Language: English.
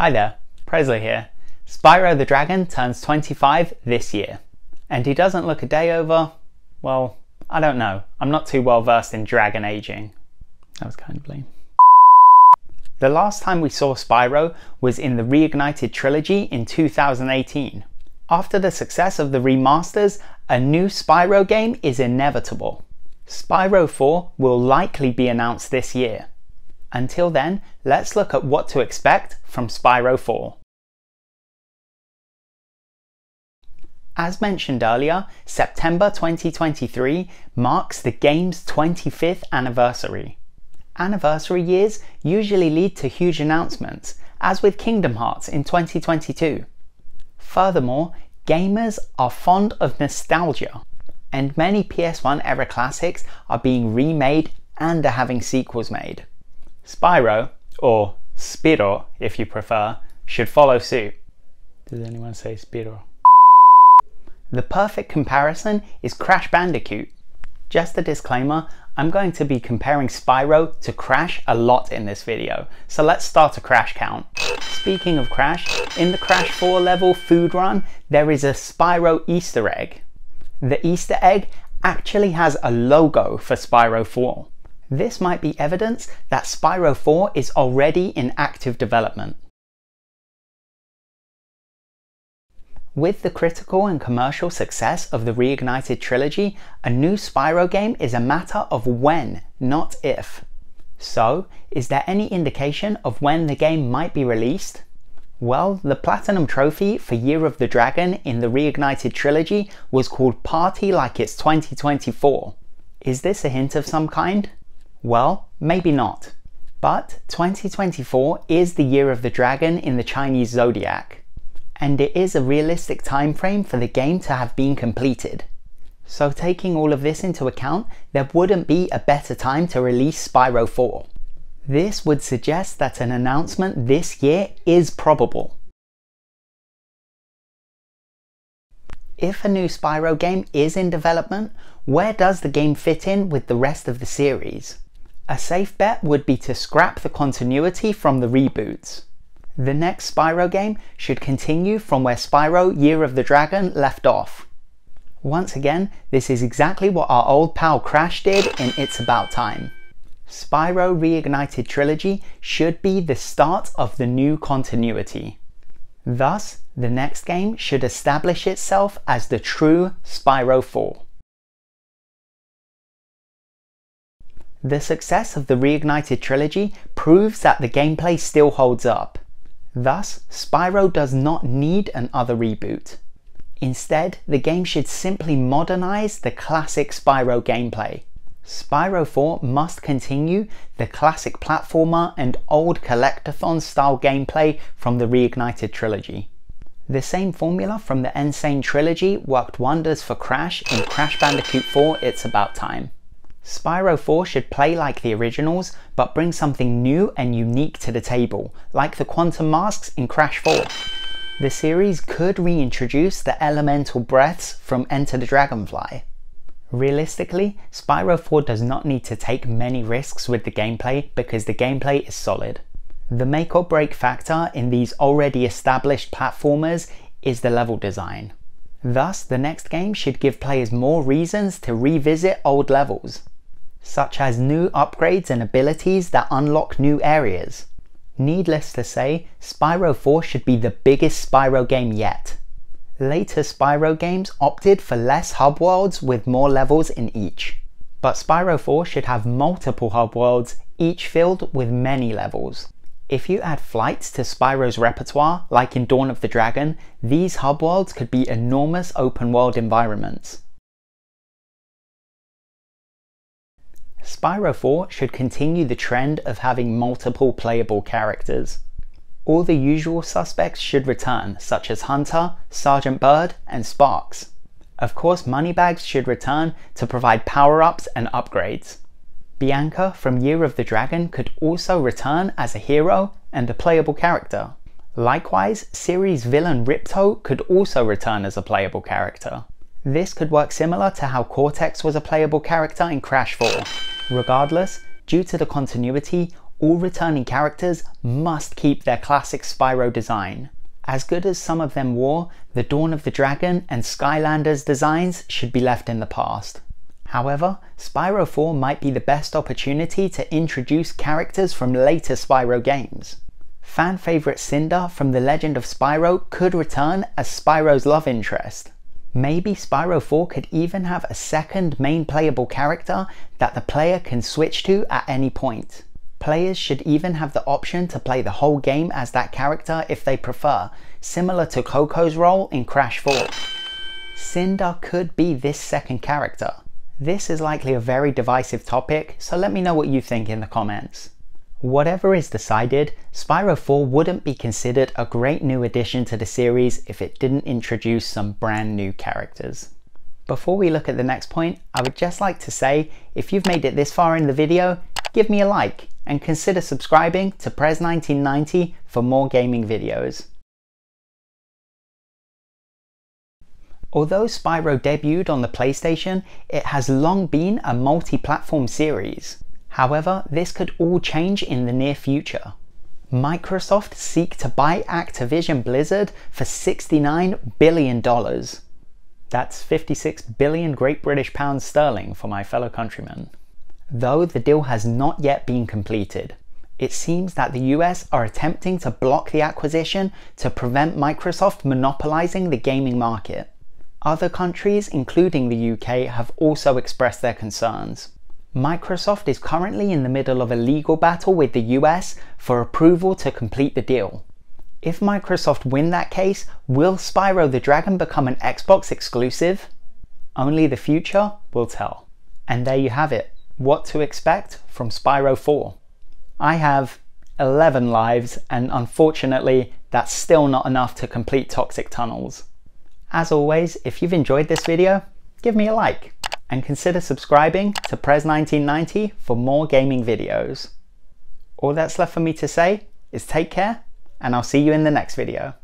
Hi there, Presley here. Spyro the Dragon turns 25 this year. And he doesn't look a day over, well, I don't know. I'm not too well versed in dragon aging. That was kind of lame. The last time we saw Spyro was in the Reignited Trilogy in 2018. After the success of the remasters, a new Spyro game is inevitable. Spyro 4 will likely be announced this year. Until then, let's look at what to expect from Spyro 4. As mentioned earlier, September 2023 marks the game's 25th anniversary. Anniversary years usually lead to huge announcements, as with Kingdom Hearts in 2022. Furthermore, gamers are fond of nostalgia, and many PS1 era classics are being remade and are having sequels made. Spyro, or Spyro if you prefer, should follow suit. Does anyone say Spyro? The perfect comparison is Crash Bandicoot. Just a disclaimer, I'm going to be comparing Spyro to Crash a lot in this video, so let's start a Crash count. Speaking of Crash, in the Crash 4 level food run, there is a Spyro Easter egg. The Easter egg actually has a logo for Spyro 4. This might be evidence that Spyro 4 is already in active development. With the critical and commercial success of the Reignited Trilogy, a new Spyro game is a matter of when, not if. So, is there any indication of when the game might be released? Well, the Platinum Trophy for Year of the Dragon in the Reignited Trilogy was called Party Like It's 2024. Is this a hint of some kind? Well, maybe not. But 2024 is the Year of the Dragon in the Chinese zodiac, and it is a realistic time frame for the game to have been completed. So taking all of this into account, there wouldn't be a better time to release Spyro 4. This would suggest that an announcement this year is probable. If a new Spyro game is in development, where does the game fit in with the rest of the series? A safe bet would be to scrap the continuity from the reboots. The next Spyro game should continue from where Spyro Year of the Dragon left off. Once again, this is exactly what our old pal Crash did in It's About Time. Spyro Reignited Trilogy should be the start of the new continuity. Thus, the next game should establish itself as the true Spyro 4. The success of the Reignited Trilogy proves that the gameplay still holds up. Thus, Spyro does not need another reboot. Instead, the game should simply modernize the classic Spyro gameplay. Spyro 4 must continue the classic platformer and old collectathon style gameplay from the Reignited Trilogy. The same formula from the Insane Trilogy worked wonders for Crash in Crash Bandicoot 4 It's About Time. Spyro 4 should play like the originals, but bring something new and unique to the table, like the quantum masks in Crash 4. The series could reintroduce the elemental breaths from Enter the Dragonfly. Realistically, Spyro 4 does not need to take many risks with the gameplay because the gameplay is solid. The make or break factor in these already established platformers is the level design. Thus, the next game should give players more reasons to revisit old levels, such as new upgrades and abilities that unlock new areas. Needless to say, Spyro 4 should be the biggest Spyro game yet. Later Spyro games opted for less hub worlds with more levels in each, but Spyro 4 should have multiple hub worlds, each filled with many levels. If you add flights to Spyro's repertoire, like in Dawn of the Dragon, these hub worlds could be enormous open world environments. Spyro 4 should continue the trend of having multiple playable characters. All the usual suspects should return, such as Hunter, Sergeant Bird, and Sparks. Of course, Moneybags should return to provide power-ups and upgrades. Bianca from Year of the Dragon could also return as a hero and a playable character. Likewise, series villain Ripto could also return as a playable character. This could work similar to how Cortex was a playable character in Crash 4. Regardless, due to the continuity, all returning characters must keep their classic Spyro design. As good as some of them were, the Dawn of the Dragon and Skylanders designs should be left in the past. However, Spyro 4 might be the best opportunity to introduce characters from later Spyro games. Fan favourite Cinder from The Legend of Spyro could return as Spyro's love interest. Maybe Spyro 4 could even have a second main playable character that the player can switch to at any point. Players should even have the option to play the whole game as that character if they prefer, similar to Coco's role in Crash 4. Cinder could be this second character. This is likely a very divisive topic, so let me know what you think in the comments. Whatever is decided, Spyro 4 wouldn't be considered a great new addition to the series if it didn't introduce some brand new characters. Before we look at the next point, I would just like to say, if you've made it this far in the video, give me a like and consider subscribing to Prez1990 for more gaming videos. Although Spyro debuted on the PlayStation, it has long been a multi-platform series. However, this could all change in the near future. Microsoft seek to buy Activision Blizzard for $69 billion. That's 56 billion Great British pounds sterling for my fellow countrymen. Though the deal has not yet been completed. It seems that the US are attempting to block the acquisition to prevent Microsoft monopolizing the gaming market. Other countries, including the UK, have also expressed their concerns. Microsoft is currently in the middle of a legal battle with the US for approval to complete the deal. If Microsoft win that case, will Spyro the Dragon become an Xbox exclusive? Only the future will tell. And there you have it, what to expect from Spyro 4. I have 11 lives, and unfortunately that's still not enough to complete Toxic Tunnels. As always, if you've enjoyed this video, give me a like. And consider subscribing to Prez1990 for more gaming videos. All that's left for me to say is take care, and I'll see you in the next video.